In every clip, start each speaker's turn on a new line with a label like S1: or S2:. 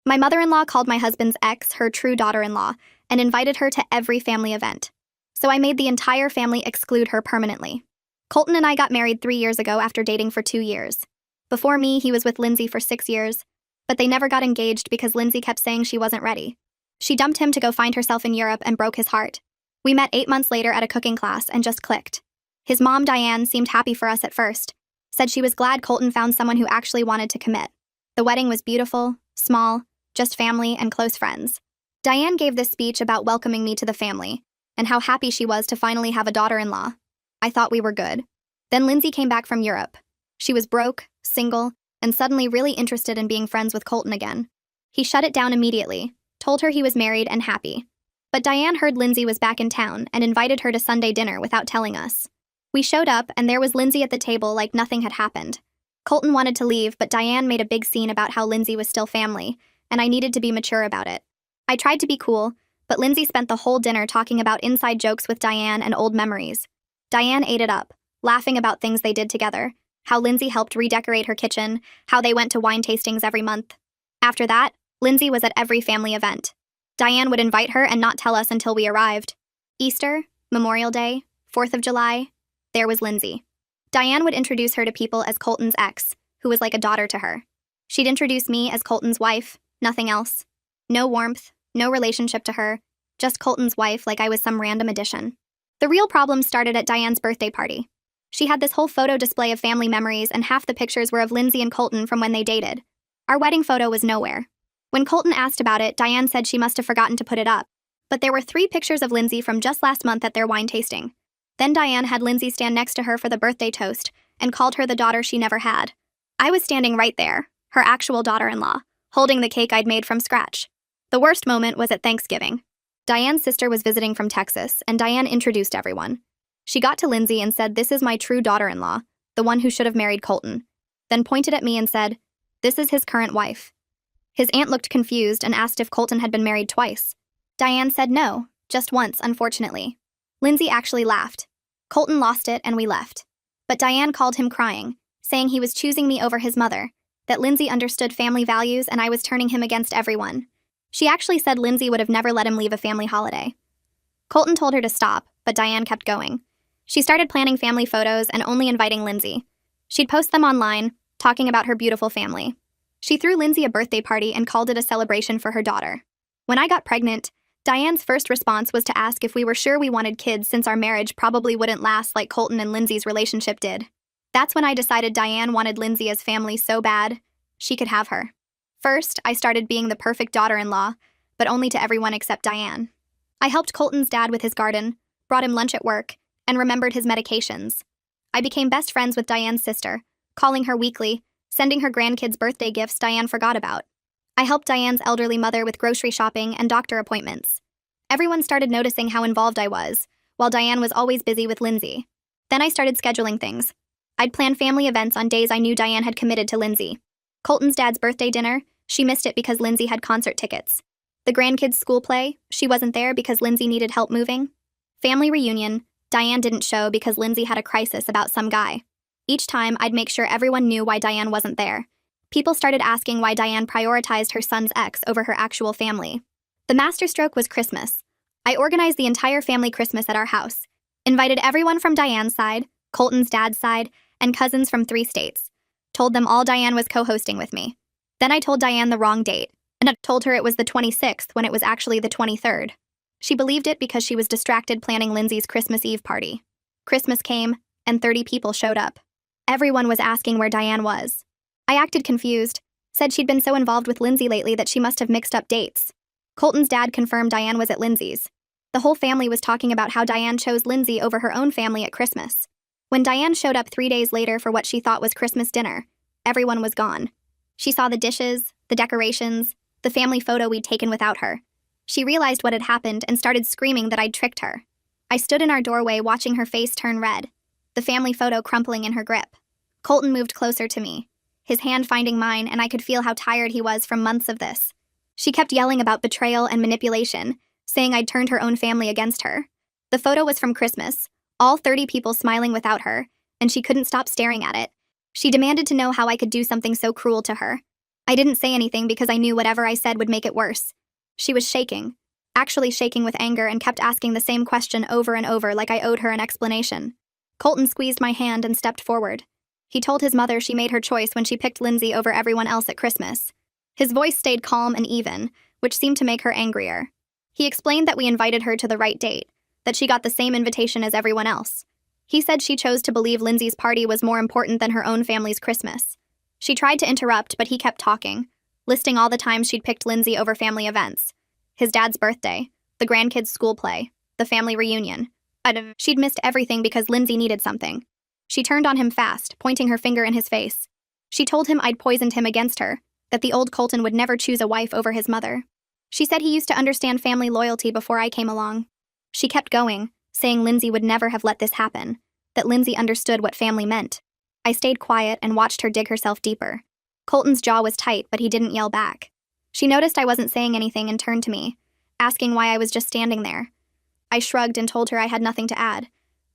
S1: My mother-in-law called my husband's ex her true daughter-in-law and invited her to every family event. So I made the entire family exclude her permanently. Colton and I got married 3 years ago after dating for 2 years. Before me, he was with Lindsay for 6 years, but they never got engaged because Lindsay kept saying she wasn't ready. She dumped him to go find herself in Europe and broke his heart. We met 8 months later at a cooking class and just clicked. His mom, Diane, seemed happy for us at first, said she was glad Colton found someone who actually wanted to commit. The wedding was beautiful, small, just family and close friends. Diane gave this speech about welcoming me to the family and how happy she was to finally have a daughter-in-law. I thought we were good. Then Lindsay came back from Europe. She was broke, single, and suddenly really interested in being friends with Colton again. He shut it down immediately, told her he was married and happy. But Diane heard Lindsay was back in town and invited her to Sunday dinner without telling us. We showed up, and there was Lindsay at the table like nothing had happened. Colton wanted to leave, but Diane made a big scene about how Lindsay was still family, and I needed to be mature about it. I tried to be cool, but Lindsay spent the whole dinner talking about inside jokes with Diane and old memories. Diane ate it up, laughing about things they did together, how Lindsay helped redecorate her kitchen, how they went to wine tastings every month. After that, Lindsay was at every family event. Diane would invite her and not tell us until we arrived. Easter, Memorial Day, 4th of July, there was Lindsay. Diane would introduce her to people as Colton's ex, who was like a daughter to her. She'd introduce me as Colton's wife, nothing else. No warmth, no relationship to her, just Colton's wife like I was some random addition. The real problem started at Diane's birthday party. She had this whole photo display of family memories, and half the pictures were of Lindsay and Colton from when they dated. Our wedding photo was nowhere. When Colton asked about it, Diane said she must have forgotten to put it up. But there were 3 pictures of Lindsay from just last month at their wine tasting. Then Diane had Lindsay stand next to her for the birthday toast and called her the daughter she never had. I was standing right there, her actual daughter-in-law, holding the cake I'd made from scratch. The worst moment was at Thanksgiving. Diane's sister was visiting from Texas, and Diane introduced everyone. She got to Lindsay and said, "This is my true daughter-in-law, the one who should have married Colton," then pointed at me and said, "This is his current wife." His aunt looked confused and asked if Colton had been married twice. Diane said no, just once, unfortunately. Lindsay actually laughed. Colton lost it and we left. But Diane called him crying, saying he was choosing me over his mother, that Lindsay understood family values and I was turning him against everyone. She actually said Lindsay would have never let him leave a family holiday. Colton told her to stop, but Diane kept going. She started planning family photos and only inviting Lindsay. She'd post them online, talking about her beautiful family. She threw Lindsay a birthday party and called it a celebration for her daughter. When I got pregnant, Diane's first response was to ask if we were sure we wanted kids since our marriage probably wouldn't last like Colton and Lindsay's relationship did. That's when I decided Diane wanted Lindsay as family so bad, she could have her. First, I started being the perfect daughter-in-law, but only to everyone except Diane. I helped Colton's dad with his garden, brought him lunch at work, and remembered his medications. I became best friends with Diane's sister, calling her weekly, sending her grandkids birthday gifts Diane forgot about. I helped Diane's elderly mother with grocery shopping and doctor appointments. Everyone started noticing how involved I was, while Diane was always busy with Lindsay. Then I started scheduling things. I'd plan family events on days I knew Diane had committed to Lindsay. Colton's dad's birthday dinner, she missed it because Lindsay had concert tickets. The grandkids' school play, she wasn't there because Lindsay needed help moving. Family reunion, Diane didn't show because Lindsay had a crisis about some guy. Each time, I'd make sure everyone knew why Diane wasn't there. People started asking why Diane prioritized her son's ex over her actual family. The masterstroke was Christmas. I organized the entire family Christmas at our house, invited everyone from Diane's side, Colton's dad's side, and cousins from 3 states. Told them all Diane was co-hosting with me. Then I told Diane the wrong date, and I told her it was the 26th when it was actually the 23rd. She believed it because she was distracted planning Lindsay's Christmas Eve party. Christmas came, and 30 people showed up. Everyone was asking where Diane was. I acted confused, said she'd been so involved with Lindsay lately that she must have mixed up dates. Colton's dad confirmed Diane was at Lindsay's. The whole family was talking about how Diane chose Lindsay over her own family at Christmas. When Diane showed up 3 days later for what she thought was Christmas dinner, everyone was gone. She saw the dishes, the decorations, the family photo we'd taken without her. She realized what had happened and started screaming that I'd tricked her. I stood in our doorway watching her face turn red, the family photo crumpling in her grip. Colton moved closer to me, his hand finding mine, and I could feel how tired he was from months of this. She kept yelling about betrayal and manipulation, saying I'd turned her own family against her. The photo was from Christmas, all 30 people smiling without her, and she couldn't stop staring at it. She demanded to know how I could do something so cruel to her. I didn't say anything because I knew whatever I said would make it worse. She was shaking, actually shaking with anger, and kept asking the same question over and over like I owed her an explanation. Colton squeezed my hand and stepped forward. He told his mother she made her choice when she picked Lindsay over everyone else at Christmas. His voice stayed calm and even, which seemed to make her angrier. He explained that we invited her to the right date, that she got the same invitation as everyone else. He said she chose to believe Lindsay's party was more important than her own family's Christmas. She tried to interrupt, but he kept talking, listing all the times she'd picked Lindsay over family events. His dad's birthday, the grandkids' school play, the family reunion. She'd missed everything because Lindsay needed something. She turned on him fast, pointing her finger in his face. She told him I'd poisoned him against her, that the old Colton would never choose a wife over his mother. She said he used to understand family loyalty before I came along. She kept going, saying Lindsay would never have let this happen, that Lindsay understood what family meant. I stayed quiet and watched her dig herself deeper. Colton's jaw was tight, but he didn't yell back. She noticed I wasn't saying anything and turned to me, asking why I was just standing there. I shrugged and told her I had nothing to add.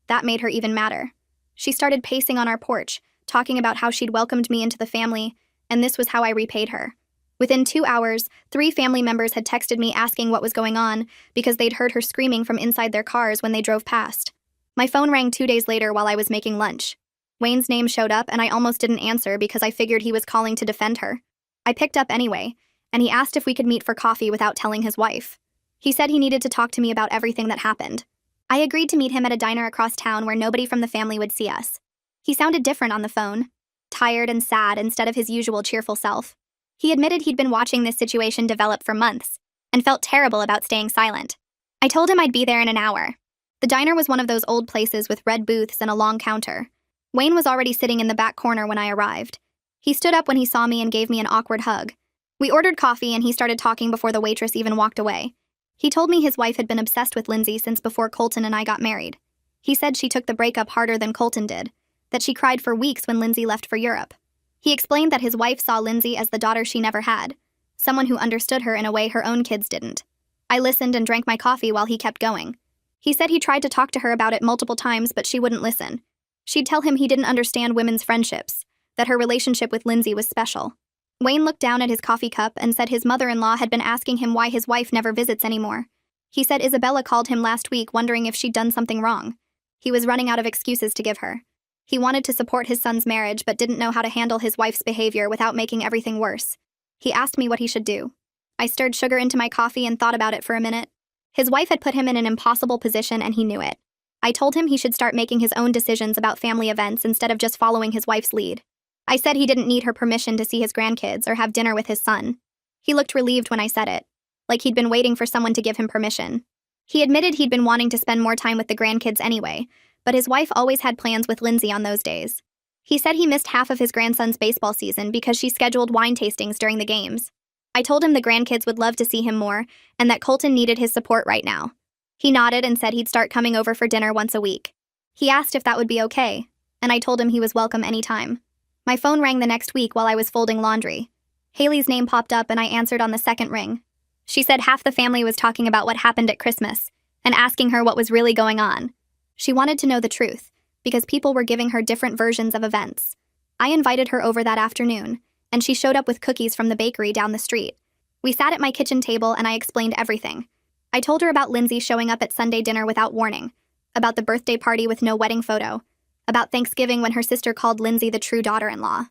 S1: That made her even madder. She started pacing on our porch, talking about how she'd welcomed me into the family, and this was how I repaid her. Within 2 hours, 3 family members had texted me asking what was going on because they'd heard her screaming from inside their cars when they drove past. My phone rang 2 days later while I was making lunch. Wayne's name showed up and I almost didn't answer because I figured he was calling to defend her. I picked up anyway, and he asked if we could meet for coffee without telling his wife. He said he needed to talk to me about everything that happened. I agreed to meet him at a diner across town where nobody from the family would see us. He sounded different on the phone, tired and sad instead of his usual cheerful self. He admitted he'd been watching this situation develop for months and felt terrible about staying silent. I told him I'd be there in an hour. The diner was one of those old places with red booths and a long counter. Wayne was already sitting in the back corner when I arrived. He stood up when he saw me and gave me an awkward hug. We ordered coffee and he started talking before the waitress even walked away. He told me his wife had been obsessed with Lindsay since before Colton and I got married. He said she took the breakup harder than Colton did, that she cried for weeks when Lindsay left for Europe. He explained that his wife saw Lindsay as the daughter she never had, someone who understood her in a way her own kids didn't. I listened and drank my coffee while he kept going. He said he tried to talk to her about it multiple times, but she wouldn't listen. She'd tell him he didn't understand women's friendships, that her relationship with Lindsay was special. Wayne looked down at his coffee cup and said his mother-in-law had been asking him why his wife never visits anymore. He said Isabella called him last week wondering if she'd done something wrong. He was running out of excuses to give her. He wanted to support his son's marriage but didn't know how to handle his wife's behavior without making everything worse. He asked me what he should do. I stirred sugar into my coffee and thought about it for a minute. His wife had put him in an impossible position and he knew it. I told him he should start making his own decisions about family events instead of just following his wife's lead. I said he didn't need her permission to see his grandkids or have dinner with his son. He looked relieved when I said it, like he'd been waiting for someone to give him permission. He admitted he'd been wanting to spend more time with the grandkids anyway, but his wife always had plans with Lindsay on those days. He said he missed half of his grandson's baseball season because she scheduled wine tastings during the games. I told him the grandkids would love to see him more and that Colton needed his support right now. He nodded and said he'd start coming over for dinner once a week. He asked if that would be okay, and I told him he was welcome anytime. My phone rang the next week while I was folding laundry. Haley's name popped up and I answered on the second ring. She said half the family was talking about what happened at Christmas and asking her what was really going on. She wanted to know the truth because people were giving her different versions of events. I invited her over that afternoon, and she showed up with cookies from the bakery down the street. We sat at my kitchen table and I explained everything. I told her about Lindsay showing up at Sunday dinner without warning, about the birthday party with no wedding photo, about Thanksgiving when her sister called Lindsay the true daughter-in-law.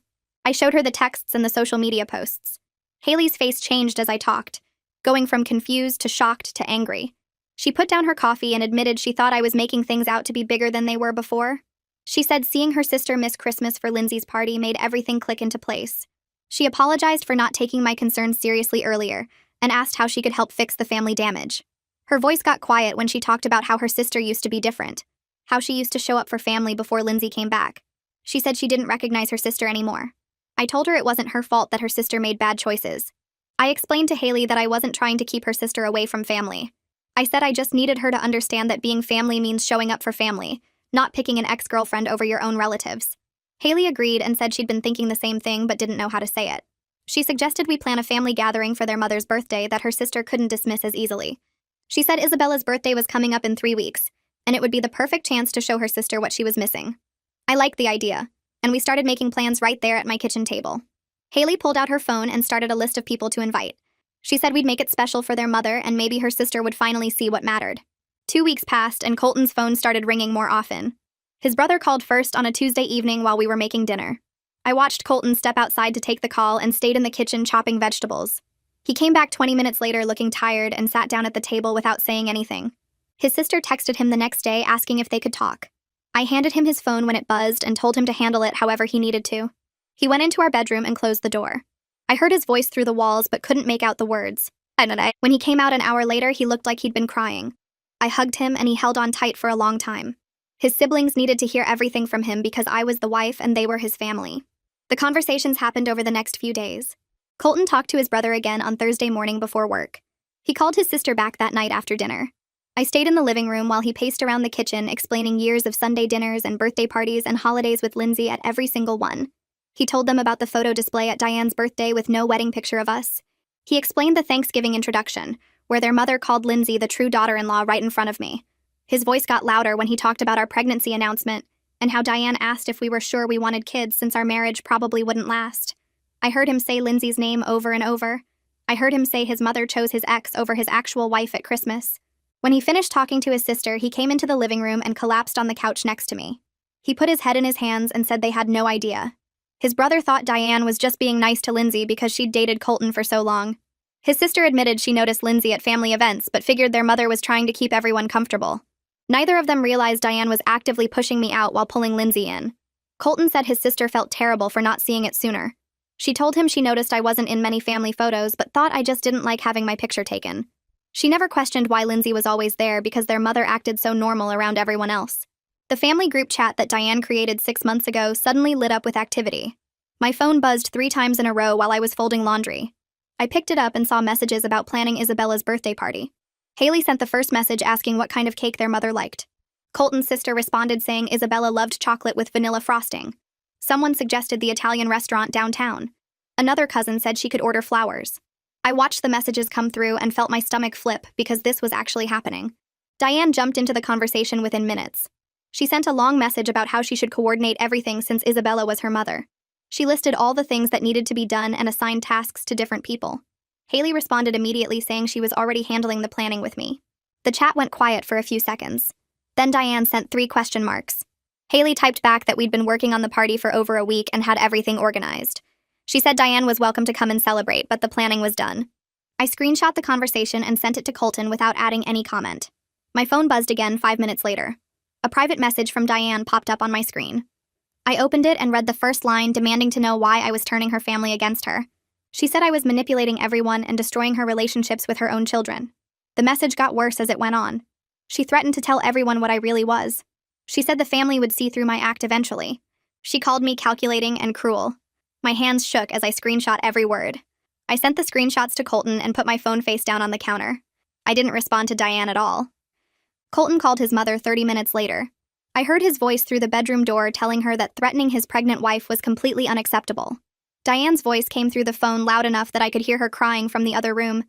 S1: I showed her the texts and the social media posts. Haley's face changed as I talked, going from confused to shocked to angry. She put down her coffee and admitted she thought I was making things out to be bigger than they were before. She said seeing her sister miss Christmas for Lindsay's party made everything click into place. She apologized for not taking my concerns seriously earlier and asked how she could help fix the family damage. Her voice got quiet when she talked about how her sister used to be different, how she used to show up for family before Lindsay came back. She said she didn't recognize her sister anymore. I told her it wasn't her fault that her sister made bad choices. I explained to Haley that I wasn't trying to keep her sister away from family. I said I just needed her to understand that being family means showing up for family, not picking an ex-girlfriend over your own relatives. Haley agreed and said she'd been thinking the same thing but didn't know how to say it. She suggested we plan a family gathering for their mother's birthday that her sister couldn't dismiss as easily. She said Isabella's birthday was coming up in 3 weeks, and it would be the perfect chance to show her sister what she was missing. I liked the idea, and we started making plans right there at my kitchen table. Haley pulled out her phone and started a list of people to invite. She said we'd make it special for their mother and maybe her sister would finally see what mattered. 2 weeks passed and Colton's phone started ringing more often. His brother called first on a Tuesday evening while we were making dinner. I watched Colton step outside to take the call and stayed in the kitchen chopping vegetables. He came back 20 minutes later looking tired and sat down at the table without saying anything. His sister texted him the next day asking if they could talk. I handed him his phone when it buzzed and told him to handle it however he needed to. He went into our bedroom and closed the door. I heard his voice through the walls but couldn't make out the words. When he came out an hour later, he looked like he'd been crying. I hugged him and he held on tight for a long time. His siblings needed to hear everything from him because I was the wife and they were his family. The conversations happened over the next few days. Colton talked to his brother again on Thursday morning before work. He called his sister back that night after dinner. I stayed in the living room while he paced around the kitchen explaining years of Sunday dinners and birthday parties and holidays with Lindsay at every single one. He told them about the photo display at Diane's birthday with no wedding picture of us. He explained the Thanksgiving introduction, where their mother called Lindsay the true daughter-in-law right in front of me. His voice got louder when he talked about our pregnancy announcement and how Diane asked if we were sure we wanted kids since our marriage probably wouldn't last. I heard him say Lindsay's name over and over. I heard him say his mother chose his ex over his actual wife at Christmas. When he finished talking to his sister, he came into the living room and collapsed on the couch next to me. He put his head in his hands and said they had no idea. His brother thought Diane was just being nice to Lindsay because she'd dated Colton for so long. His sister admitted she noticed Lindsay at family events but figured their mother was trying to keep everyone comfortable. Neither of them realized Diane was actively pushing me out while pulling Lindsay in. Colton said his sister felt terrible for not seeing it sooner. She told him she noticed I wasn't in many family photos but thought I just didn't like having my picture taken. She never questioned why Lindsay was always there because their mother acted so normal around everyone else. The family group chat that Diane created 6 months ago suddenly lit up with activity. My phone buzzed 3 times in a row while I was folding laundry. I picked it up and saw messages about planning Isabella's birthday party. Haley sent the first message asking what kind of cake their mother liked. Colton's sister responded saying Isabella loved chocolate with vanilla frosting. Someone suggested the Italian restaurant downtown. Another cousin said she could order flowers. I watched the messages come through and felt my stomach flip because this was actually happening. Diane jumped into the conversation within minutes. She sent a long message about how she should coordinate everything since Isabella was her mother. She listed all the things that needed to be done and assigned tasks to different people. Haley responded immediately saying she was already handling the planning with me. The chat went quiet for a few seconds. Then Diane sent 3 question marks. Haley typed back that we'd been working on the party for over a week and had everything organized. She said Diane was welcome to come and celebrate, but the planning was done. I screenshot the conversation and sent it to Colton without adding any comment. My phone buzzed again 5 minutes later. A private message from Diane popped up on my screen. I opened it and read the first line demanding to know why I was turning her family against her. She said I was manipulating everyone and destroying her relationships with her own children. The message got worse as it went on. She threatened to tell everyone what I really was. She said the family would see through my act eventually. She called me calculating and cruel. My hands shook as I screenshot every word. I sent the screenshots to Colton and put my phone face down on the counter. I didn't respond to Diane at all. Colton called his mother 30 minutes later. I heard his voice through the bedroom door telling her that threatening his pregnant wife was completely unacceptable. Diane's voice came through the phone loud enough that I could hear her crying from the other room.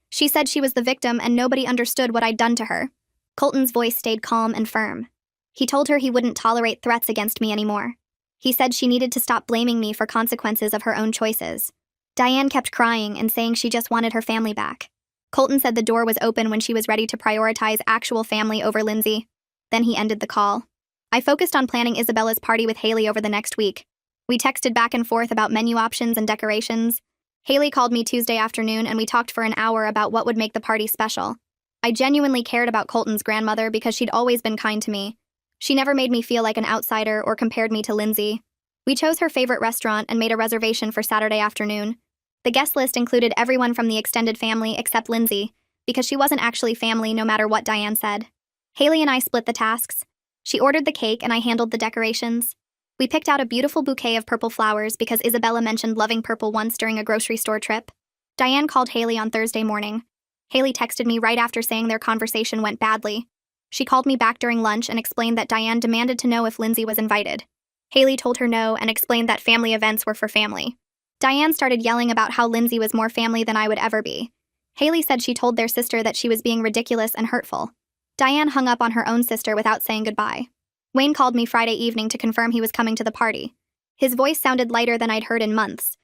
S1: She said she was the victim and nobody understood what I'd done to her. Colton's voice stayed calm and firm. He told her he wouldn't tolerate threats against me anymore. He said she needed to stop blaming me for consequences of her own choices. Diane kept crying and saying she just wanted her family back. Colton said the door was open when she was ready to prioritize actual family over Lindsay. Then he ended the call. I focused on planning Isabella's party with Haley over the next week. We texted back and forth about menu options and decorations. Haley called me Tuesday afternoon and we talked for an hour about what would make the party special. I genuinely cared about Colton's grandmother because she'd always been kind to me. She never made me feel like an outsider or compared me to Lindsay. We chose her favorite restaurant and made a reservation for Saturday afternoon. The guest list included everyone from the extended family except Lindsay, because she wasn't actually family no matter what Diane said. Haley and I split the tasks. She ordered the cake and I handled the decorations. We picked out a beautiful bouquet of purple flowers because Isabella mentioned loving purple once during a grocery store trip. Diane called Haley on Thursday morning. Haley texted me right after saying their conversation went badly. She called me back during lunch and explained that Diane demanded to know if Lindsay was invited. Haley told her no and explained that family events were for family. Diane started yelling about how Lindsay was more family than I would ever be. Haley said she told their sister that she was being ridiculous and hurtful. Diane hung up on her own sister without saying goodbye. Wayne called me Friday evening to confirm he was coming to the party. His voice sounded lighter than I'd heard in months.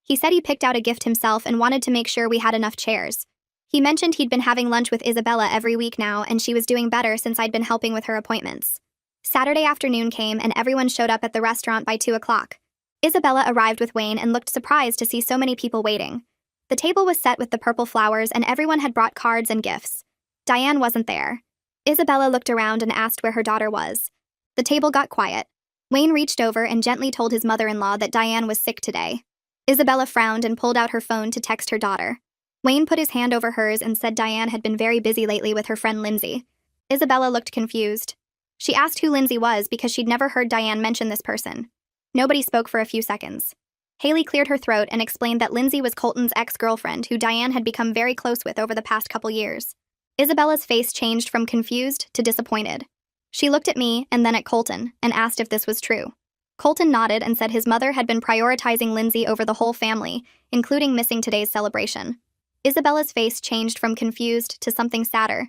S1: He said he picked out a gift himself and wanted to make sure we had enough chairs. He mentioned he'd been having lunch with Isabella every week now, and she was doing better since I'd been helping with her appointments. Saturday afternoon came and everyone showed up at the restaurant by 2 o'clock. Isabella arrived with Wayne and looked surprised to see so many people waiting. The table was set with the purple flowers and everyone had brought cards and gifts. Diane wasn't there. Isabella looked around and asked where her daughter was. The table got quiet. Wayne reached over and gently told his mother-in-law that Diane was sick today. Isabella frowned and pulled out her phone to text her daughter. Wayne put his hand over hers and said Diane had been very busy lately with her friend Lindsay. Isabella looked confused. She asked who Lindsay was because she'd never heard Diane mention this person. Nobody spoke for a few seconds. Haley cleared her throat and explained that Lindsay was Colton's ex-girlfriend who Diane had become very close with over the past couple years. Isabella's face changed from confused to disappointed. She looked at me and then at Colton and asked if this was true. Colton nodded and said his mother had been prioritizing Lindsay over the whole family, including missing today's celebration. Isabella's face changed from confused to something sadder,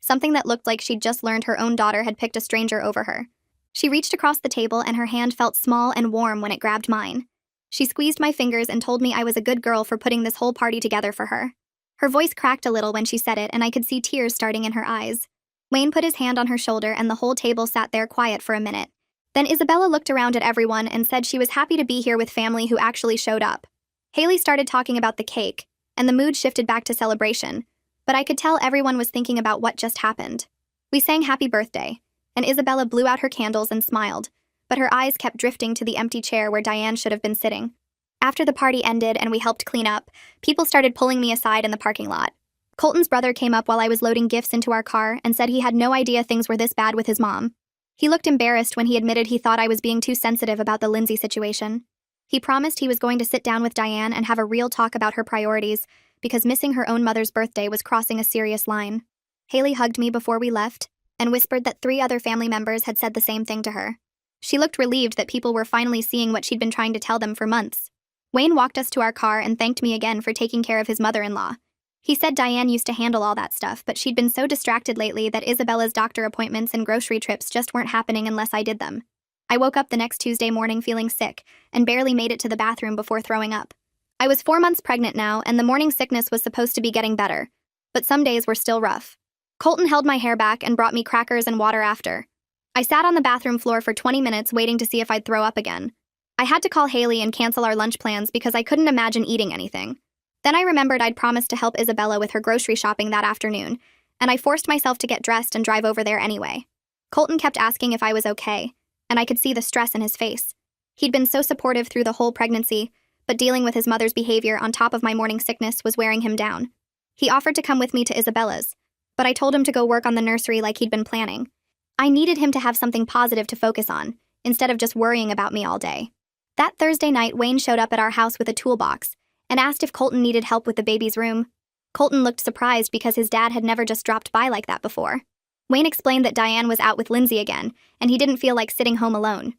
S1: something that looked like she'd just learned her own daughter had picked a stranger over her. She reached across the table and her hand felt small and warm when it grabbed mine. She squeezed my fingers and told me I was a good girl for putting this whole party together for her. Her voice cracked a little when she said it and I could see tears starting in her eyes. Wayne put his hand on her shoulder and the whole table sat there quiet for a minute. Then Isabella looked around at everyone and said she was happy to be here with family who actually showed up. Haley started talking about the cake, and the mood shifted back to celebration, but I could tell everyone was thinking about what just happened. We sang happy birthday, and Isabella blew out her candles and smiled, but her eyes kept drifting to the empty chair where Diane should have been sitting. After the party ended and we helped clean up, people started pulling me aside in the parking lot. Colton's brother came up while I was loading gifts into our car and said he had no idea things were this bad with his mom. He looked embarrassed when he admitted he thought I was being too sensitive about the Lindsay situation. He promised he was going to sit down with Diane and have a real talk about her priorities, because missing her own mother's birthday was crossing a serious line. Haley hugged me before we left and whispered that 3 other family members had said the same thing to her. She looked relieved that people were finally seeing what she'd been trying to tell them for months. Wayne walked us to our car and thanked me again for taking care of his mother-in-law. He said Diane used to handle all that stuff, but she'd been so distracted lately that Isabella's doctor appointments and grocery trips just weren't happening unless I did them. I woke up the next Tuesday morning feeling sick and barely made it to the bathroom before throwing up. I was 4 months pregnant now, and the morning sickness was supposed to be getting better, but some days were still rough. Colton held my hair back and brought me crackers and water after. I sat on the bathroom floor for 20 minutes waiting to see if I'd throw up again. I had to call Haley and cancel our lunch plans because I couldn't imagine eating anything. Then I remembered I'd promised to help Isabella with her grocery shopping that afternoon, and I forced myself to get dressed and drive over there anyway. Colton kept asking if I was okay, and I could see the stress in his face. He'd been so supportive through the whole pregnancy, but dealing with his mother's behavior on top of my morning sickness was wearing him down. He offered to come with me to Isabella's, but I told him to go work on the nursery like he'd been planning. I needed him to have something positive to focus on, instead of just worrying about me all day. That Thursday night, Wayne showed up at our house with a toolbox and asked if Colton needed help with the baby's room. Colton looked surprised because his dad had never just dropped by like that before. Wayne explained that Diane was out with Lindsay again, and he didn't feel like sitting home alone.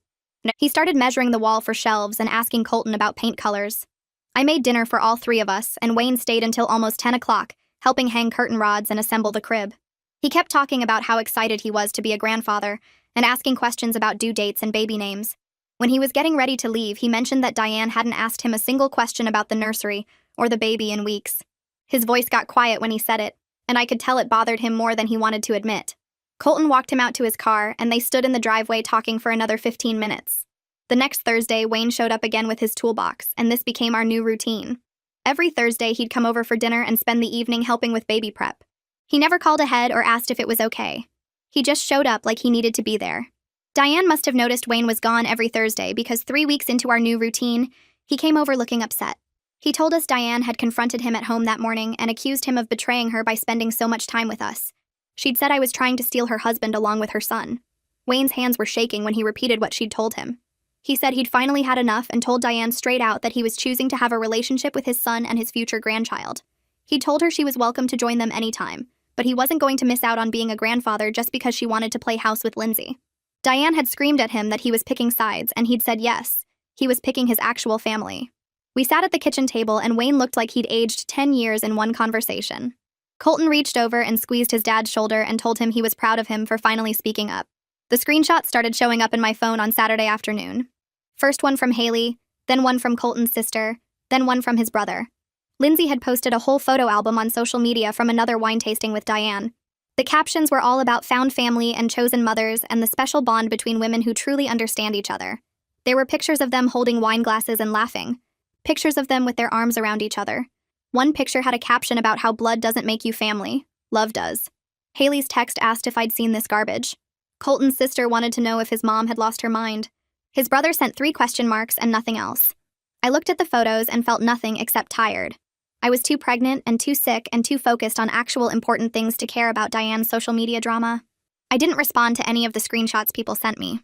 S1: He started measuring the wall for shelves and asking Colton about paint colors. I made dinner for all 3 of us, and Wayne stayed until almost 10 o'clock, helping hang curtain rods and assemble the crib. He kept talking about how excited he was to be a grandfather, and asking questions about due dates and baby names. When he was getting ready to leave, he mentioned that Diane hadn't asked him a single question about the nursery or the baby in weeks. His voice got quiet when he said it, and I could tell it bothered him more than he wanted to admit. Colton walked him out to his car, and they stood in the driveway talking for another 15 minutes. The next Thursday, Wayne showed up again with his toolbox, and this became our new routine. Every Thursday, he'd come over for dinner and spend the evening helping with baby prep. He never called ahead or asked if it was okay. He just showed up like he needed to be there. Diane must have noticed Wayne was gone every Thursday because 3 weeks into our new routine, he came over looking upset. He told us Diane had confronted him at home that morning and accused him of betraying her by spending so much time with us. She'd said I was trying to steal her husband along with her son. Wayne's hands were shaking when he repeated what she'd told him. He said he'd finally had enough and told Diane straight out that he was choosing to have a relationship with his son and his future grandchild. He told her she was welcome to join them anytime, but he wasn't going to miss out on being a grandfather just because she wanted to play house with Lindsay. Diane had screamed at him that he was picking sides, and he'd said yes, he was picking his actual family. We sat at the kitchen table, and Wayne looked like he'd aged 10 years in one conversation. Colton reached over and squeezed his dad's shoulder and told him he was proud of him for finally speaking up. The screenshots started showing up in my phone on Saturday afternoon. First one from Haley, then one from Colton's sister, then one from his brother. Lindsay had posted a whole photo album on social media from another wine tasting with Diane. The captions were all about found family and chosen mothers and the special bond between women who truly understand each other. There were pictures of them holding wine glasses and laughing. Pictures of them with their arms around each other. One picture had a caption about how blood doesn't make you family, love does. Haley's text asked if I'd seen this garbage. Colton's sister wanted to know if his mom had lost her mind. His brother sent 3 question marks and nothing else. I looked at the photos and felt nothing except tired. I was too pregnant and too sick and too focused on actual important things to care about Diane's social media drama. I didn't respond to any of the screenshots people sent me.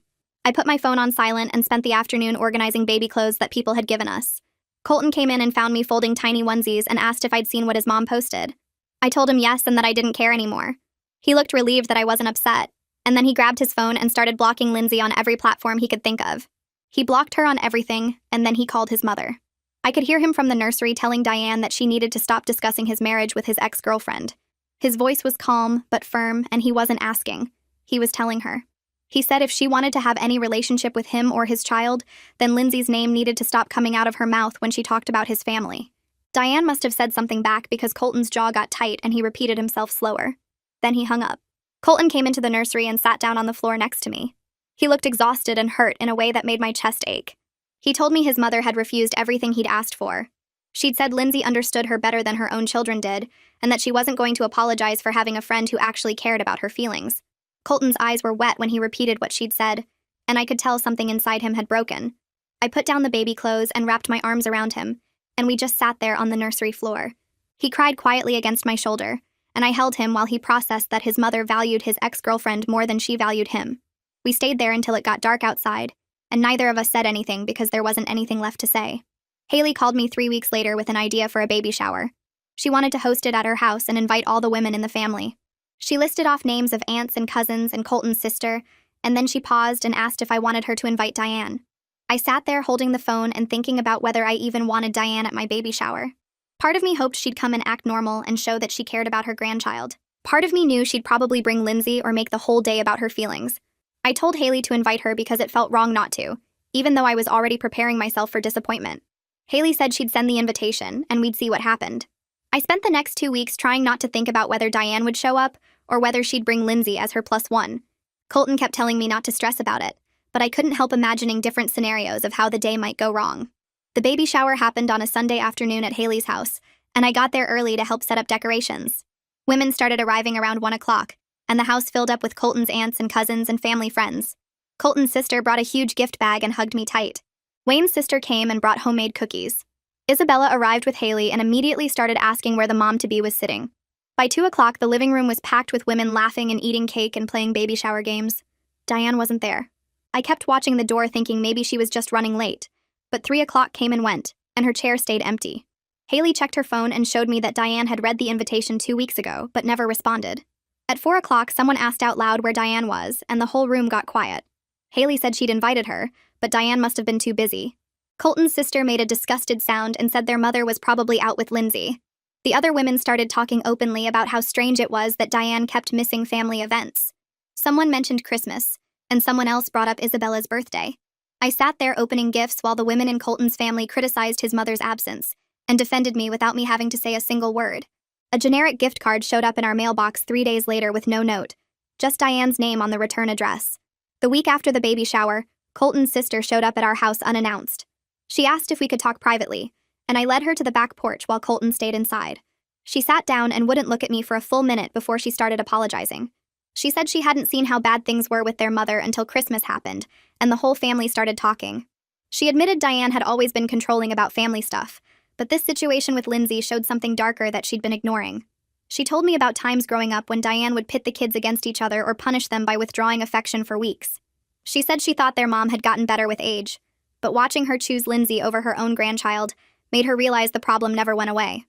S1: I put my phone on silent and spent the afternoon organizing baby clothes that people had given us. Colton came in and found me folding tiny onesies and asked if I'd seen what his mom posted. I told him yes and that I didn't care anymore. He looked relieved that I wasn't upset, and then he grabbed his phone and started blocking Lindsay on every platform he could think of. He blocked her on everything, and then he called his mother. I could hear him from the nursery telling Diane that she needed to stop discussing his marriage with his ex-girlfriend. His voice was calm but firm, and he wasn't asking. He was telling her. He said if she wanted to have any relationship with him or his child, then Lindsay's name needed to stop coming out of her mouth when she talked about his family. Diane must have said something back because Colton's jaw got tight and he repeated himself slower. Then he hung up. Colton came into the nursery and sat down on the floor next to me. He looked exhausted and hurt in a way that made my chest ache. He told me his mother had refused everything he'd asked for. She'd said Lindsay understood her better than her own children did, and that she wasn't going to apologize for having a friend who actually cared about her feelings. Colton's eyes were wet when he repeated what she'd said, and I could tell something inside him had broken. I put down the baby clothes and wrapped my arms around him, and we just sat there on the nursery floor. He cried quietly against my shoulder, and I held him while he processed that his mother valued his ex-girlfriend more than she valued him. We stayed there until it got dark outside, and neither of us said anything because there wasn't anything left to say. Haley called me 3 weeks later with an idea for a baby shower. She wanted to host it at her house and invite all the women in the family. She listed off names of aunts and cousins and Colton's sister, and then she paused and asked if I wanted her to invite Diane. I sat there holding the phone and thinking about whether I even wanted Diane at my baby shower. Part of me hoped she'd come and act normal and show that she cared about her grandchild. Part of me knew she'd probably bring Lindsay or make the whole day about her feelings. I told Haley to invite her because it felt wrong not to, even though I was already preparing myself for disappointment. Haley said she'd send the invitation, and we'd see what happened. I spent the next 2 weeks trying not to think about whether Diane would show up, or whether she'd bring Lindsay as her +1. Colton kept telling me not to stress about it, but I couldn't help imagining different scenarios of how the day might go wrong. The baby shower happened on a Sunday afternoon at Haley's house, and I got there early to help set up decorations. Women started arriving around 1 o'clock, and the house filled up with Colton's aunts and cousins and family friends. Colton's sister brought a huge gift bag and hugged me tight. Wayne's sister came and brought homemade cookies. Isabella arrived with Haley and immediately started asking where the mom-to-be was sitting. By 2 o'clock, the living room was packed with women laughing and eating cake and playing baby shower games. Diane wasn't there. I kept watching the door thinking maybe she was just running late, but 3 o'clock came and went, and her chair stayed empty. Haley checked her phone and showed me that Diane had read the invitation 2 weeks ago, but never responded. At 4 o'clock, someone asked out loud where Diane was, and the whole room got quiet. Haley said she'd invited her, but Diane must have been too busy. Colton's sister made a disgusted sound and said their mother was probably out with Lindsay. The other women started talking openly about how strange it was that Diane kept missing family events. Someone mentioned Christmas, and someone else brought up Isabella's birthday. I sat there opening gifts while the women in Colton's family criticized his mother's absence, and defended me without me having to say a single word. A generic gift card showed up in our mailbox 3 days later with no note, just Diane's name on the return address. The week after the baby shower, Colton's sister showed up at our house unannounced. She asked if we could talk privately, and I led her to the back porch while Colton stayed inside. She sat down and wouldn't look at me for a full minute before she started apologizing. She said she hadn't seen how bad things were with their mother until Christmas happened, and the whole family started talking. She admitted Diane had always been controlling about family stuff, but this situation with Lindsay showed something darker that she'd been ignoring. She told me about times growing up when Diane would pit the kids against each other or punish them by withdrawing affection for weeks. She said she thought their mom had gotten better with age, but watching her choose Lindsay over her own grandchild made her realize the problem never went away.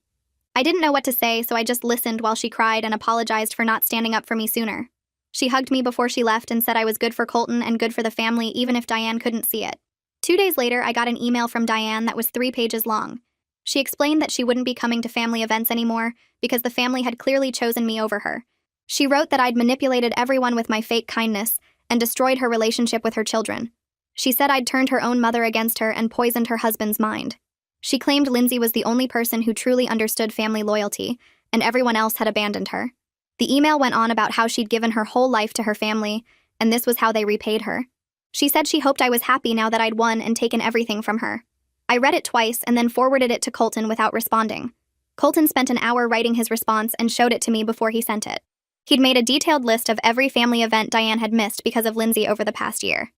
S1: I didn't know what to say, so I just listened while she cried and apologized for not standing up for me sooner. She hugged me before she left and said I was good for Colton and good for the family even if Diane couldn't see it. 2 days later, I got an email from Diane that was 3 pages long. She explained that she wouldn't be coming to family events anymore because the family had clearly chosen me over her. She wrote that I'd manipulated everyone with my fake kindness and destroyed her relationship with her children. She said I'd turned her own mother against her and poisoned her husband's mind. She claimed Lindsay was the only person who truly understood family loyalty, and everyone else had abandoned her. The email went on about how she'd given her whole life to her family, and this was how they repaid her. She said she hoped I was happy now that I'd won and taken everything from her. I read it twice and then forwarded it to Colton without responding. Colton spent an hour writing his response and showed it to me before he sent it. He'd made a detailed list of every family event Diane had missed because of Lindsay over the past year.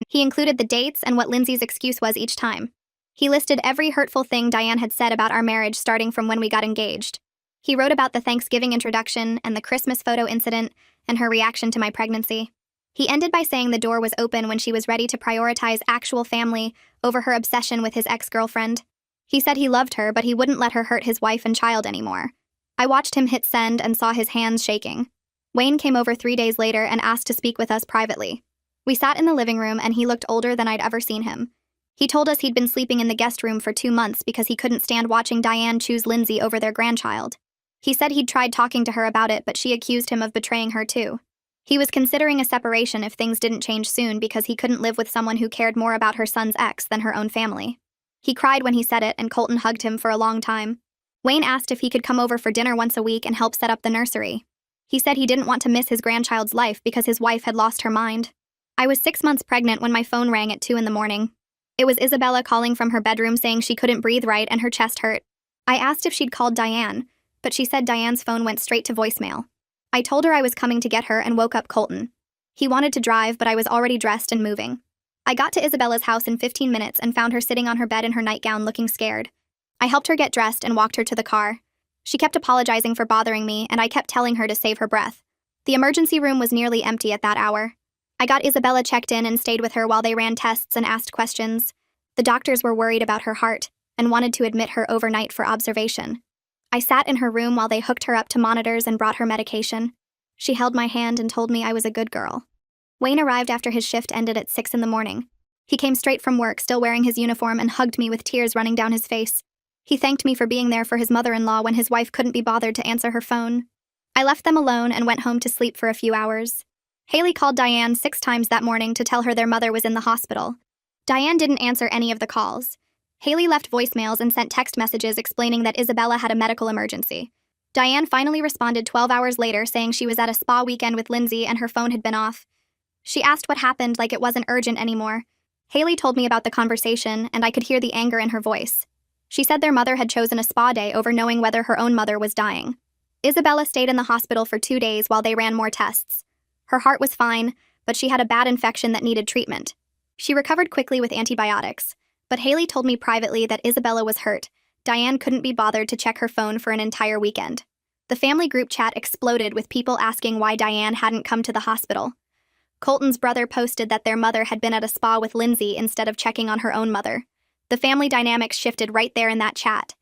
S1: He included the dates and what Lindsay's excuse was each time. He listed every hurtful thing Diane had said about our marriage starting from when we got engaged. He wrote about the Thanksgiving introduction and the Christmas photo incident and her reaction to my pregnancy. He ended by saying the door was open when she was ready to prioritize actual family over her obsession with his ex-girlfriend. He said he loved her, but he wouldn't let her hurt his wife and child anymore. I watched him hit send and saw his hands shaking. Wayne came over 3 days later and asked to speak with us privately. We sat in the living room and he looked older than I'd ever seen him. He told us he'd been sleeping in the guest room for 2 months because he couldn't stand watching Diane choose Lindsay over their grandchild. He said he'd tried talking to her about it, but she accused him of betraying her too. He was considering a separation if things didn't change soon because he couldn't live with someone who cared more about her son's ex than her own family. He cried when he said it, and Colton hugged him for a long time. Wayne asked if he could come over for dinner once a week and help set up the nursery. He said he didn't want to miss his grandchild's life because his wife had lost her mind. I was 6 months pregnant when my phone rang at 2 in the morning. It was Isabella calling from her bedroom saying she couldn't breathe right and her chest hurt. I asked if she'd called Diane, but she said Diane's phone went straight to voicemail. I told her I was coming to get her and woke up Colton. He wanted to drive, but I was already dressed and moving. I got to Isabella's house in 15 minutes and found her sitting on her bed in her nightgown looking scared. I helped her get dressed and walked her to the car. She kept apologizing for bothering me, and I kept telling her to save her breath. The emergency room was nearly empty at that hour. I got Isabella checked in and stayed with her while they ran tests and asked questions. The doctors were worried about her heart and wanted to admit her overnight for observation. I sat in her room while they hooked her up to monitors and brought her medication. She held my hand and told me I was a good girl. Wayne arrived after his shift ended at 6 in the morning. He came straight from work, still wearing his uniform, and hugged me with tears running down his face. He thanked me for being there for his mother-in-law when his wife couldn't be bothered to answer her phone. I left them alone and went home to sleep for a few hours. Haley called Diane 6 times that morning to tell her their mother was in the hospital. Diane didn't answer any of the calls. Haley left voicemails and sent text messages explaining that Isabella had a medical emergency. Diane finally responded 12 hours later saying she was at a spa weekend with Lindsay and her phone had been off. She asked what happened like it wasn't urgent anymore. Haley told me about the conversation, and I could hear the anger in her voice. She said their mother had chosen a spa day over knowing whether her own mother was dying. Isabella stayed in the hospital for 2 days while they ran more tests. Her heart was fine, but she had a bad infection that needed treatment. She recovered quickly with antibiotics, but Haley told me privately that Isabella was hurt. Diane couldn't be bothered to check her phone for an entire weekend. The family group chat exploded with people asking why Diane hadn't come to the hospital. Colton's brother posted that their mother had been at a spa with Lindsay instead of checking on her own mother. The family dynamics shifted right there in that chat.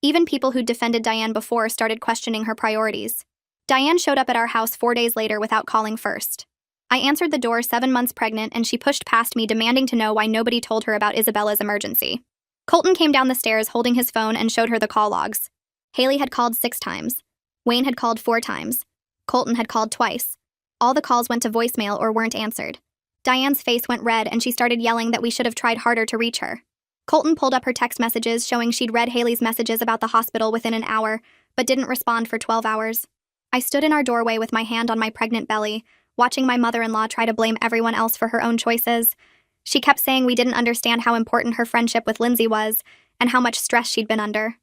S1: Even people who'd defended Diane before started questioning her priorities. Diane showed up at our house 4 days later without calling first. I answered the door 7 months pregnant, and she pushed past me demanding to know why nobody told her about Isabella's emergency. Colton came down the stairs holding his phone and showed her the call logs. Haley had called 6 times. Wayne had called 4 times. Colton had called twice. All the calls went to voicemail or weren't answered. Diane's face went red and she started yelling that we should have tried harder to reach her. Colton pulled up her text messages showing she'd read Haley's messages about the hospital within an hour, but didn't respond for 12 hours. I stood in our doorway with my hand on my pregnant belly, watching my mother-in-law try to blame everyone else for her own choices. She kept saying we didn't understand how important her friendship with Lindsay was and how much stress she'd been under.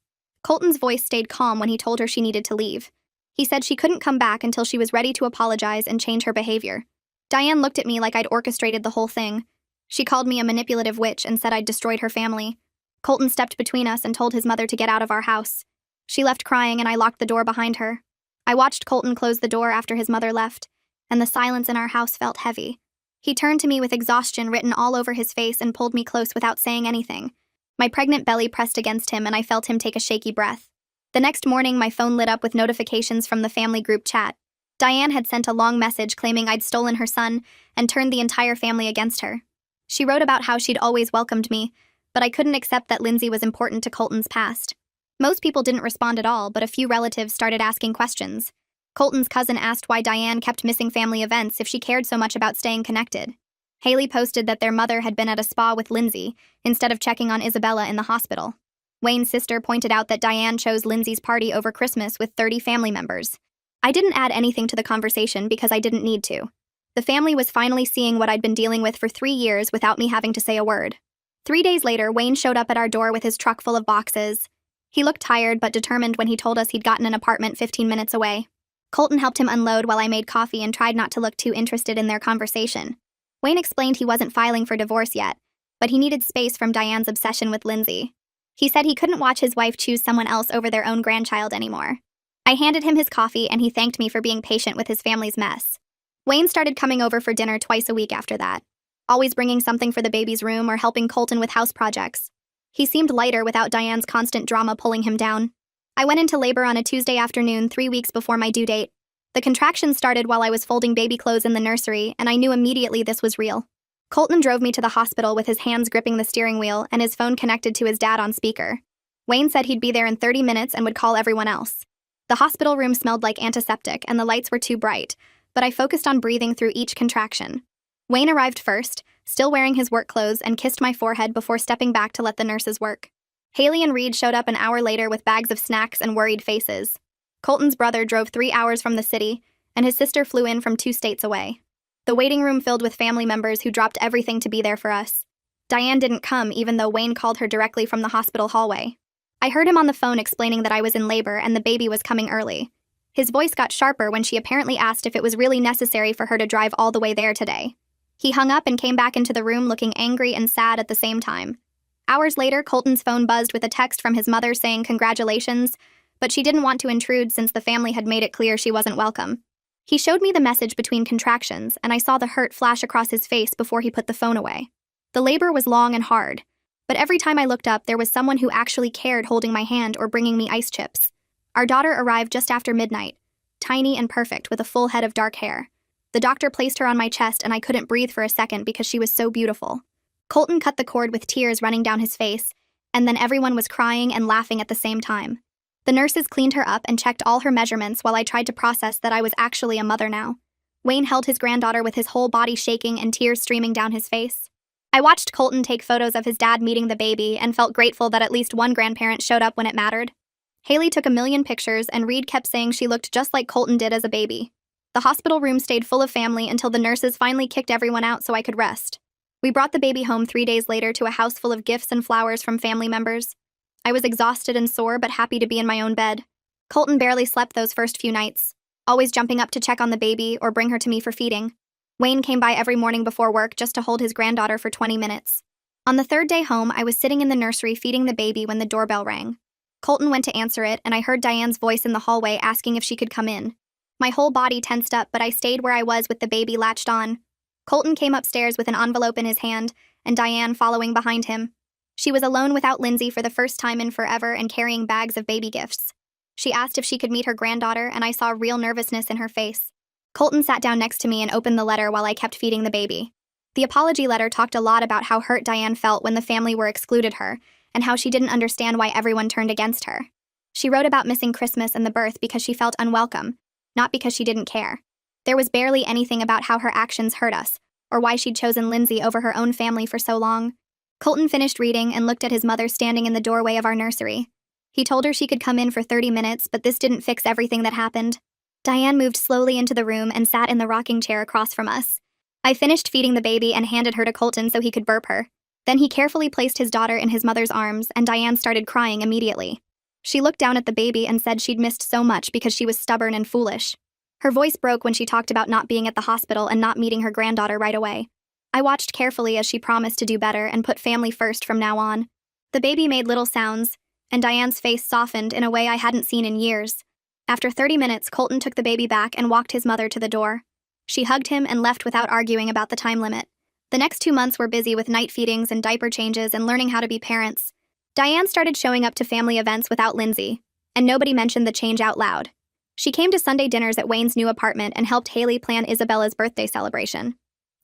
S1: Colton's voice stayed calm when he told her she needed to leave. He said she couldn't come back until she was ready to apologize and change her behavior. Diane looked at me like I'd orchestrated the whole thing. She called me a manipulative witch and said I'd destroyed her family. Colton stepped between us and told his mother to get out of our house. She left crying and I locked the door behind her. I watched Colton close the door after his mother left, and the silence in our house felt heavy. He turned to me with exhaustion written all over his face and pulled me close without saying anything. My pregnant belly pressed against him and I felt him take a shaky breath. The next morning, my phone lit up with notifications from the family group chat. Diane had sent a long message claiming I'd stolen her son and turned the entire family against her. She wrote about how she'd always welcomed me, but I couldn't accept that Lindsay was important to Colton's past. Most people didn't respond at all, but a few relatives started asking questions. Colton's cousin asked why Diane kept missing family events if she cared so much about staying connected. Haley posted that their mother had been at a spa with Lindsay instead of checking on Isabella in the hospital. Wayne's sister pointed out that Diane chose Lindsay's party over Christmas with 30 family members. I didn't add anything to the conversation because I didn't need to. The family was finally seeing what I'd been dealing with for 3 years without me having to say a word. 3 days later, Wayne showed up at our door with his truck full of boxes. He looked tired but determined when he told us he'd gotten an apartment 15 minutes away. Colton helped him unload while I made coffee and tried not to look too interested in their conversation. Wayne explained he wasn't filing for divorce yet, but he needed space from Diane's obsession with Lindsay. He said he couldn't watch his wife choose someone else over their own grandchild anymore. I handed him his coffee and he thanked me for being patient with his family's mess. Wayne started coming over for dinner twice a week after that, always bringing something for the baby's room or helping Colton with house projects. He seemed lighter without Diane's constant drama pulling him down. I went into labor on a Tuesday afternoon 3 weeks before my due date. The contractions started while I was folding baby clothes in the nursery, and I knew immediately this was real. Colton drove me to the hospital with his hands gripping the steering wheel and his phone connected to his dad on speaker. Wayne said he'd be there in 30 minutes and would call everyone else. The hospital room smelled like antiseptic and the lights were too bright, but I focused on breathing through each contraction. Wayne arrived first, still wearing his work clothes, and kissed my forehead before stepping back to let the nurses work. Haley and Reed showed up an hour later with bags of snacks and worried faces. Colton's brother drove 3 hours from the city, and his sister flew in from 2 states away. The waiting room filled with family members who dropped everything to be there for us. Diane didn't come even though Wayne called her directly from the hospital hallway. I heard him on the phone explaining that I was in labor and the baby was coming early. His voice got sharper when she apparently asked if it was really necessary for her to drive all the way there today. He hung up and came back into the room looking angry and sad at the same time. Hours later, Colton's phone buzzed with a text from his mother saying congratulations, but she didn't want to intrude since the family had made it clear she wasn't welcome. He showed me the message between contractions, and I saw the hurt flash across his face before he put the phone away. The labor was long and hard, but every time I looked up, there was someone who actually cared holding my hand or bringing me ice chips. Our daughter arrived just after midnight, tiny and perfect with a full head of dark hair. The doctor placed her on my chest and I couldn't breathe for a second because she was so beautiful. Colton cut the cord with tears running down his face, and then everyone was crying and laughing at the same time. The nurses cleaned her up and checked all her measurements while I tried to process that I was actually a mother now. Wayne held his granddaughter with his whole body shaking and tears streaming down his face. I watched Colton take photos of his dad meeting the baby and felt grateful that at least one grandparent showed up when it mattered. Haley took a million pictures and Reed kept saying she looked just like Colton did as a baby. The hospital room stayed full of family until the nurses finally kicked everyone out so I could rest. We brought the baby home 3 days later to a house full of gifts and flowers from family members. I was exhausted and sore but happy to be in my own bed. Colton barely slept those first few nights, always jumping up to check on the baby or bring her to me for feeding. Wayne came by every morning before work just to hold his granddaughter for 20 minutes. On the 3rd day home, I was sitting in the nursery feeding the baby when the doorbell rang. Colton went to answer it and I heard Diane's voice in the hallway asking if she could come in. My whole body tensed up, but I stayed where I was with the baby latched on. Colton came upstairs with an envelope in his hand, and Diane following behind him. She was alone without Lindsay for the first time in forever and carrying bags of baby gifts. She asked if she could meet her granddaughter, and I saw real nervousness in her face. Colton sat down next to me and opened the letter while I kept feeding the baby. The apology letter talked a lot about how hurt Diane felt when the family were excluded her, and how she didn't understand why everyone turned against her. She wrote about missing Christmas and the birth because she felt unwelcome, not because she didn't care. There was barely anything about how her actions hurt us, or why she'd chosen Lindsay over her own family for so long. Colton finished reading and looked at his mother standing in the doorway of our nursery. He told her she could come in for 30 minutes, but this didn't fix everything that happened. Diane moved slowly into the room and sat in the rocking chair across from us. I finished feeding the baby and handed her to Colton so he could burp her. Then he carefully placed his daughter in his mother's arms, and Diane started crying immediately. She looked down at the baby and said she'd missed so much because she was stubborn and foolish. Her voice broke when she talked about not being at the hospital and not meeting her granddaughter right away. I watched carefully as she promised to do better and put family first from now on. The baby made little sounds, and Diane's face softened in a way I hadn't seen in years. After 30 minutes, Colton took the baby back and walked his mother to the door. She hugged him and left without arguing about the time limit. The next 2 months were busy with night feedings and diaper changes and learning how to be parents. Diane started showing up to family events without Lindsay, and nobody mentioned the change out loud. She came to Sunday dinners at Wayne's new apartment and helped Haley plan Isabella's birthday celebration.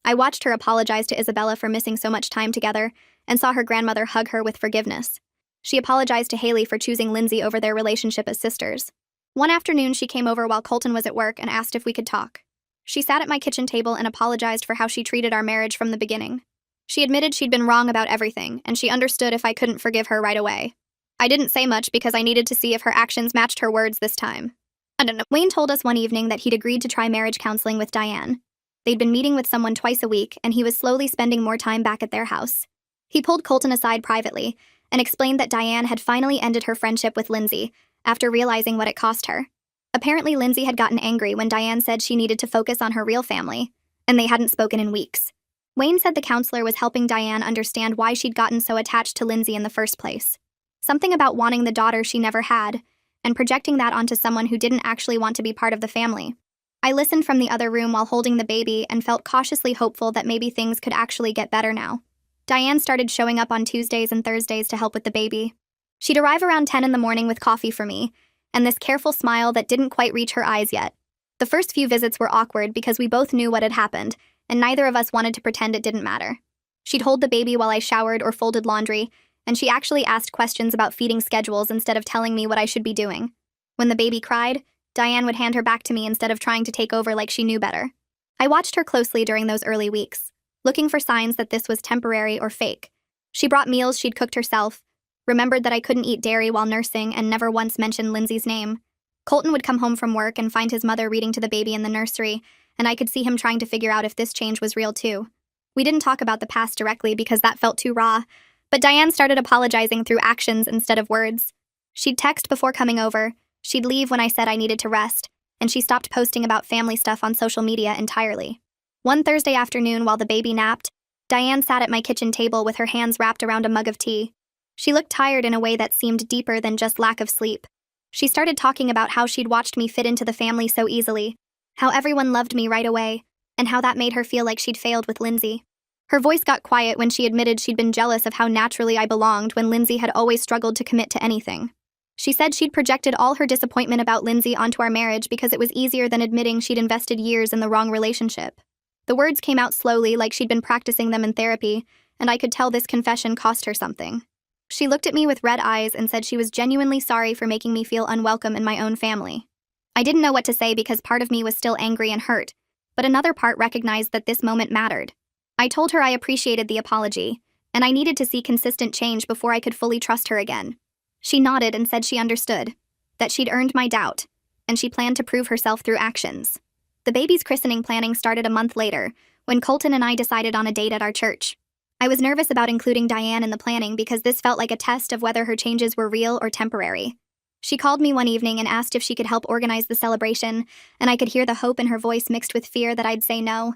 S1: I watched her apologize to Isabella for missing so much time together and saw her grandmother hug her with forgiveness. She apologized to Haley for choosing Lindsay over their relationship as sisters. One afternoon, she came over while Colton was at work and asked if we could talk. She sat at my kitchen table and apologized for how she treated our marriage from the beginning. She admitted she'd been wrong about everything, and she understood if I couldn't forgive her right away. I didn't say much because I needed to see if her actions matched her words this time. I don't know. Wayne told us one evening that he'd agreed to try marriage counseling with Diane. They'd been meeting with someone twice a week, and he was slowly spending more time back at their house. He pulled Colton aside privately and explained that Diane had finally ended her friendship with Lindsay after realizing what it cost her. Apparently, Lindsay had gotten angry when Diane said she needed to focus on her real family, and they hadn't spoken in weeks. Wayne said the counselor was helping Diane understand why she'd gotten so attached to Lindsay in the first place. Something about wanting the daughter she never had, and projecting that onto someone who didn't actually want to be part of the family. I listened from the other room while holding the baby and felt cautiously hopeful that maybe things could actually get better now. Diane started showing up on Tuesdays and Thursdays to help with the baby. She'd arrive around 10 in the morning with coffee for me, and this careful smile that didn't quite reach her eyes yet. The first few visits were awkward because we both knew what had happened, and neither of us wanted to pretend it didn't matter. She'd hold the baby while I showered or folded laundry, and she actually asked questions about feeding schedules instead of telling me what I should be doing. When the baby cried, Diane would hand her back to me instead of trying to take over like she knew better. I watched her closely during those early weeks, looking for signs that this was temporary or fake. She brought meals she'd cooked herself, remembered that I couldn't eat dairy while nursing, and never once mentioned Lindsay's name. Colton would come home from work and find his mother reading to the baby in the nursery, and I could see him trying to figure out if this change was real too. We didn't talk about the past directly because that felt too raw, but Diane started apologizing through actions instead of words. She'd text before coming over, she'd leave when I said I needed to rest, and she stopped posting about family stuff on social media entirely. One Thursday afternoon while the baby napped, Diane sat at my kitchen table with her hands wrapped around a mug of tea. She looked tired in a way that seemed deeper than just lack of sleep. She started talking about how she'd watched me fit into the family so easily, how everyone loved me right away, and how that made her feel like she'd failed with Lindsay. Her voice got quiet when she admitted she'd been jealous of how naturally I belonged when Lindsay had always struggled to commit to anything. She said she'd projected all her disappointment about Lindsay onto our marriage because it was easier than admitting she'd invested years in the wrong relationship. The words came out slowly like she'd been practicing them in therapy, and I could tell this confession cost her something. She looked at me with red eyes and said she was genuinely sorry for making me feel unwelcome in my own family. I didn't know what to say because part of me was still angry and hurt, but another part recognized that this moment mattered. I told her I appreciated the apology, and I needed to see consistent change before I could fully trust her again. She nodded and said she understood, that she'd earned my doubt, and she planned to prove herself through actions. The baby's christening planning started a month later, when Colton and I decided on a date at our church. I was nervous about including Diane in the planning because this felt like a test of whether her changes were real or temporary. She called me one evening and asked if she could help organize the celebration, and I could hear the hope in her voice mixed with fear that I'd say no.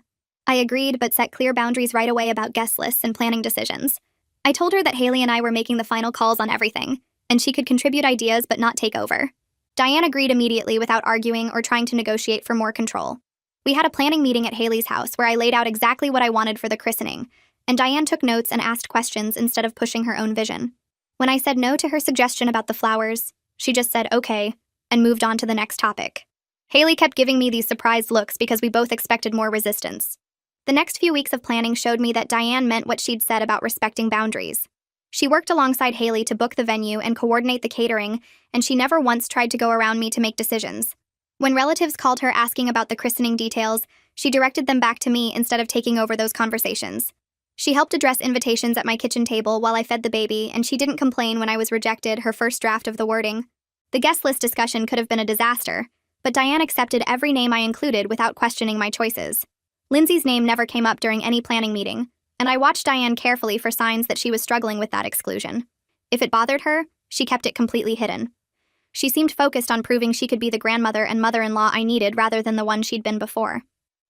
S1: I agreed, but set clear boundaries right away about guest lists and planning decisions. I told her that Haley and I were making the final calls on everything, and she could contribute ideas but not take over. Diane agreed immediately without arguing or trying to negotiate for more control. We had a planning meeting at Haley's house where I laid out exactly what I wanted for the christening, and Diane took notes and asked questions instead of pushing her own vision. When I said no to her suggestion about the flowers, she just said okay and moved on to the next topic. Haley kept giving me these surprised looks because we both expected more resistance. The next few weeks of planning showed me that Diane meant what she'd said about respecting boundaries. She worked alongside Haley to book the venue and coordinate the catering, and she never once tried to go around me to make decisions. When relatives called her asking about the christening details, she directed them back to me instead of taking over those conversations. She helped address invitations at my kitchen table while I fed the baby, and she didn't complain when I was rejected her first draft of the wording. The guest list discussion could have been a disaster, but Diane accepted every name I included without questioning my choices. Lindsay's name never came up during any planning meeting, and I watched Diane carefully for signs that she was struggling with that exclusion. If it bothered her, she kept it completely hidden. She seemed focused on proving she could be the grandmother and mother-in-law I needed rather than the one she'd been before.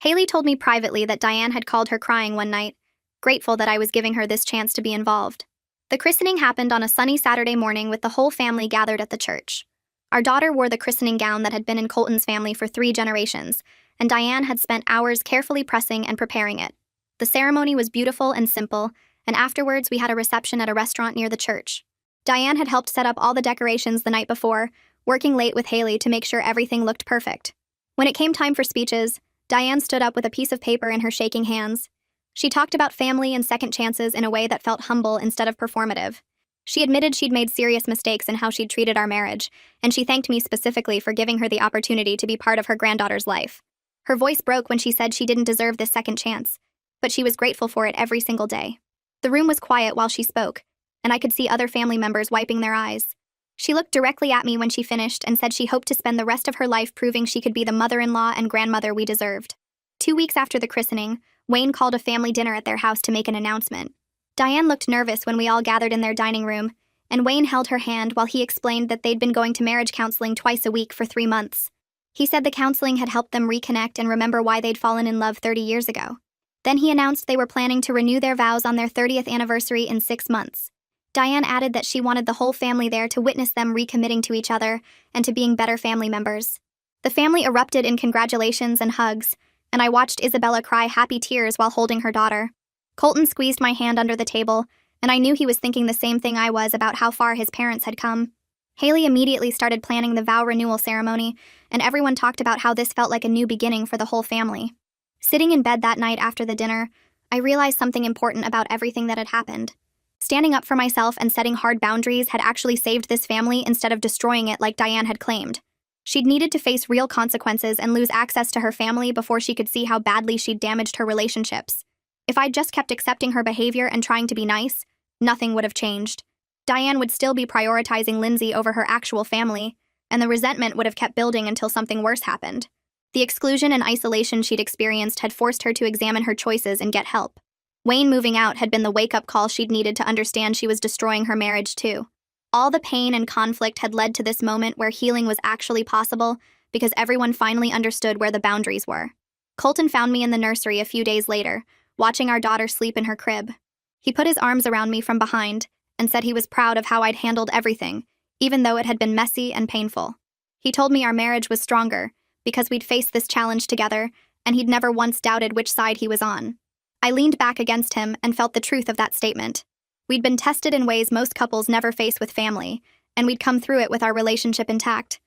S1: Haley told me privately that Diane had called her crying one night, grateful that I was giving her this chance to be involved. The christening happened on a sunny Saturday morning with the whole family gathered at the church. Our daughter wore the christening gown that had been in Colton's family for 3 generations, and Diane had spent hours carefully pressing and preparing it. The ceremony was beautiful and simple, and afterwards we had a reception at a restaurant near the church. Diane had helped set up all the decorations the night before, working late with Haley to make sure everything looked perfect. When it came time for speeches, Diane stood up with a piece of paper in her shaking hands. She talked about family and second chances in a way that felt humble instead of performative. She admitted she'd made serious mistakes in how she'd treated our marriage, and she thanked me specifically for giving her the opportunity to be part of her granddaughter's life. Her voice broke when she said she didn't deserve this second chance, but she was grateful for it every single day. The room was quiet while she spoke, and I could see other family members wiping their eyes. She looked directly at me when she finished and said she hoped to spend the rest of her life proving she could be the mother-in-law and grandmother we deserved. 2 weeks after the christening, Wayne called a family dinner at their house to make an announcement. Diane looked nervous when we all gathered in their dining room, and Wayne held her hand while he explained that they'd been going to marriage counseling twice a week for 3 months. He said the counseling had helped them reconnect and remember why they'd fallen in love 30 years ago. Then he announced they were planning to renew their vows on their 30th anniversary in 6 months. Diane added that she wanted the whole family there to witness them recommitting to each other and to being better family members. The family erupted in congratulations and hugs, and I watched Isabella cry happy tears while holding her daughter. Colton squeezed my hand under the table, and I knew he was thinking the same thing I was about how far his parents had come. Haley immediately started planning the vow renewal ceremony, and everyone talked about how this felt like a new beginning for the whole family. Sitting in bed that night after the dinner, I realized something important about everything that had happened. Standing up for myself and setting hard boundaries had actually saved this family instead of destroying it like Diane had claimed. She'd needed to face real consequences and lose access to her family before she could see how badly she'd damaged her relationships. If I'd just kept accepting her behavior and trying to be nice, nothing would have changed. Diane would still be prioritizing Lindsay over her actual family, and the resentment would have kept building until something worse happened. The exclusion and isolation she'd experienced had forced her to examine her choices and get help. Wayne moving out had been the wake-up call she'd needed to understand she was destroying her marriage too. All the pain and conflict had led to this moment where healing was actually possible because everyone finally understood where the boundaries were. Colton found me in the nursery a few days later, watching our daughter sleep in her crib. He put his arms around me from behind and said he was proud of how I'd handled everything, even though it had been messy and painful. He told me our marriage was stronger because we'd faced this challenge together, and he'd never once doubted which side he was on. I leaned back against him and felt the truth of that statement. We'd been tested in ways most couples never face with family, and we'd come through it with our relationship intact.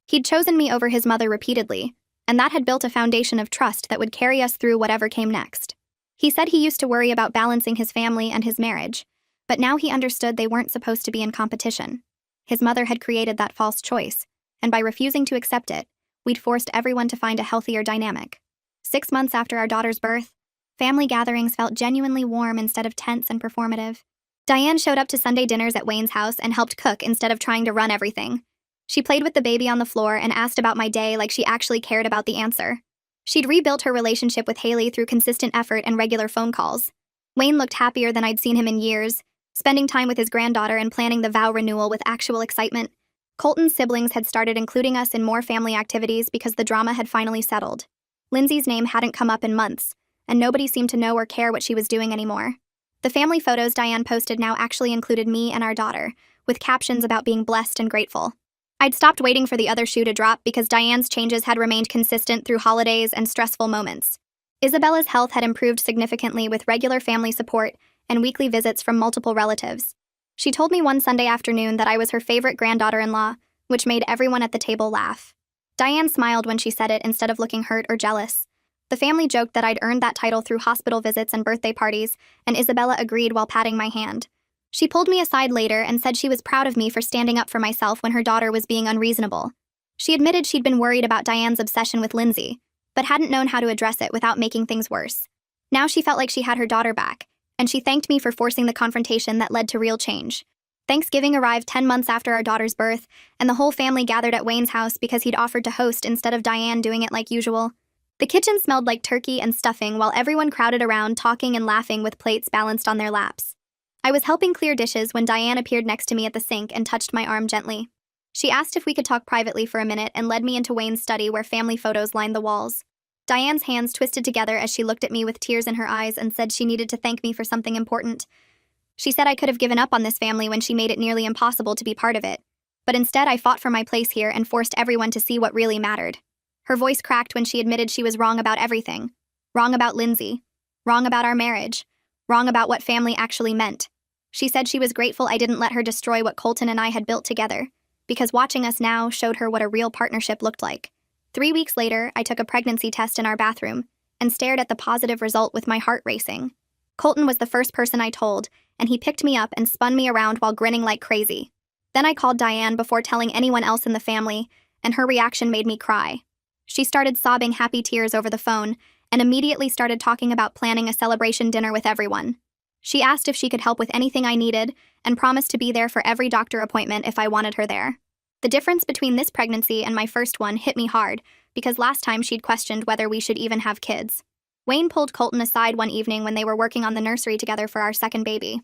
S1: He'd chosen me over his mother repeatedly, and that had built a foundation of trust that would carry us through whatever came next. He said he used to worry about balancing his family and his marriage, but now he understood they weren't supposed to be in competition. His mother had created that false choice, and by refusing to accept it, we'd forced everyone to find a healthier dynamic. 6 months after our daughter's birth, family gatherings felt genuinely warm instead of tense and performative. Diane showed up to Sunday dinners at Wayne's house and helped cook instead of trying to run everything. She played with the baby on the floor and asked about my day like she actually cared about the answer. She'd rebuilt her relationship with Haley through consistent effort and regular phone calls. Wayne looked happier than I'd seen him in years, spending time with his granddaughter and planning the vow renewal with actual excitement. Colton's siblings had started including us in more family activities because the drama had finally settled. Lindsay's name hadn't come up in months, and nobody seemed to know or care what she was doing anymore. The family photos Diane posted now actually included me and our daughter, with captions about being blessed and grateful. I'd stopped waiting for the other shoe to drop because Diane's changes had remained consistent through holidays and stressful moments. Isabella's health had improved significantly with regular family support and weekly visits from multiple relatives. She told me one Sunday afternoon that I was her favorite granddaughter-in-law, which made everyone at the table laugh. Diane smiled when she said it instead of looking hurt or jealous. The family joked that I'd earned that title through hospital visits and birthday parties, and Isabella agreed while patting my hand. She pulled me aside later and said she was proud of me for standing up for myself when her daughter was being unreasonable. She admitted she'd been worried about Diane's obsession with Lindsay, but hadn't known how to address it without making things worse. Now she felt like she had her daughter back, and she thanked me for forcing the confrontation that led to real change. Thanksgiving arrived 10 months after our daughter's birth, and the whole family gathered at Wayne's house because he'd offered to host instead of Diane doing it like usual. The kitchen smelled like turkey and stuffing while everyone crowded around talking and laughing with plates balanced on their laps. I was helping clear dishes when Diane appeared next to me at the sink and touched my arm gently. She asked if we could talk privately for a minute and led me into Wayne's study where family photos lined the walls. Diane's hands twisted together as she looked at me with tears in her eyes and said she needed to thank me for something important. She said I could have given up on this family when she made it nearly impossible to be part of it. But instead I fought for my place here and forced everyone to see what really mattered. Her voice cracked when she admitted she was wrong about everything. Wrong about Lindsay. Wrong about our marriage. Wrong about what family actually meant. She said she was grateful I didn't let her destroy what Colton and I had built together, because watching us now showed her what a real partnership looked like. 3 weeks later, I took a pregnancy test in our bathroom and stared at the positive result with my heart racing. Colton was the first person I told, and he picked me up and spun me around while grinning like crazy. Then I called Diane before telling anyone else in the family, and her reaction made me cry. She started sobbing happy tears over the phone and immediately started talking about planning a celebration dinner with everyone. She asked if she could help with anything I needed and promised to be there for every doctor appointment if I wanted her there. The difference between this pregnancy and my first one hit me hard because last time she'd questioned whether we should even have kids. Wayne pulled Colton aside one evening when they were working on the nursery together for our second baby.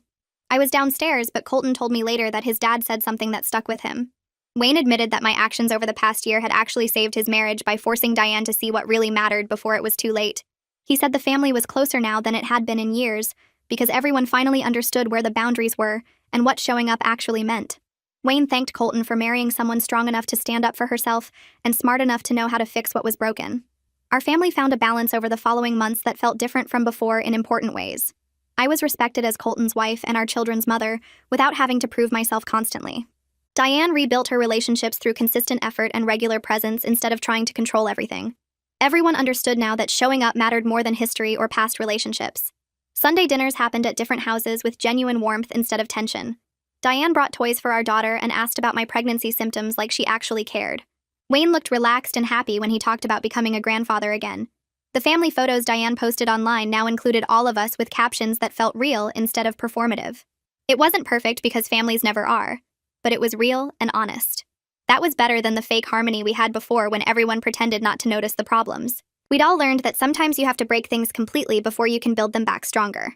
S1: I was downstairs, but Colton told me later that his dad said something that stuck with him. Wayne admitted that my actions over the past year had actually saved his marriage by forcing Diane to see what really mattered before it was too late. He said the family was closer now than it had been in years because everyone finally understood where the boundaries were and what showing up actually meant. Wayne thanked Colton for marrying someone strong enough to stand up for herself and smart enough to know how to fix what was broken. Our family found a balance over the following months that felt different from before in important ways. I was respected as Colton's wife and our children's mother without having to prove myself constantly. Diane rebuilt her relationships through consistent effort and regular presence instead of trying to control everything. Everyone understood now that showing up mattered more than history or past relationships. Sunday dinners happened at different houses with genuine warmth instead of tension. Diane brought toys for our daughter and asked about my pregnancy symptoms like she actually cared. Wayne looked relaxed and happy when he talked about becoming a grandfather again. The family photos Diane posted online now included all of us with captions that felt real instead of performative. It wasn't perfect because families never are, but it was real and honest. That was better than the fake harmony we had before when everyone pretended not to notice the problems. We'd all learned that sometimes you have to break things completely before you can build them back stronger.